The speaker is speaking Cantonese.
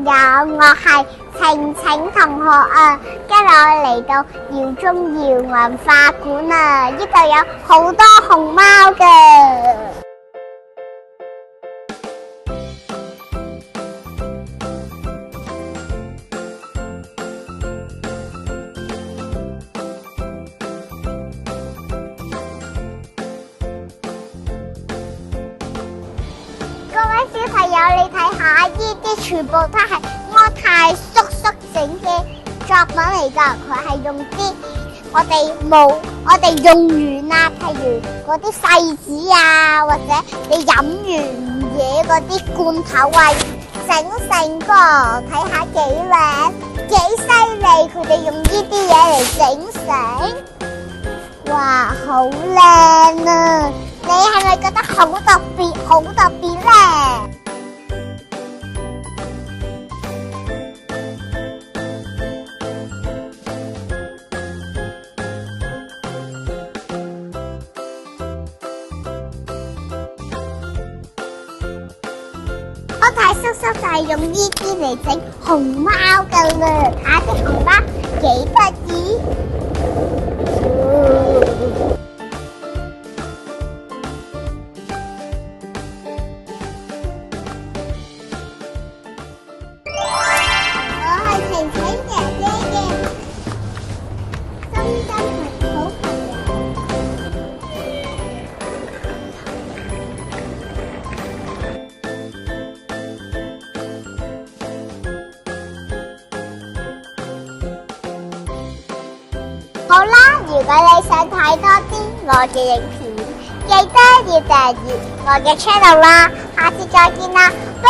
友，我係晴晴同學啊！今日我嚟到饒宗頤文化館啊，呢度有好多熊貓嘅。各位小朋友，你睇下，呢啲全部都係安泰叔叔整嘅作品嚟㗎。佢係用啲我哋用完啦，譬如嗰啲細紙啊，或者你飲完嘢嗰啲罐頭啊，整成個，睇下幾靚，幾犀利！佢哋用呢啲嘢嚟整成，哇，好靚啊！你係咪覺得好特別，好特別咧？安泰叔叔就係用呢啲嚟整熊貓噶啦，睇下啲熊貓幾得意。好啦，如果你想睇多啲我嘅影片，記得要訂閱我嘅 channel 啦，下次再見啦，拜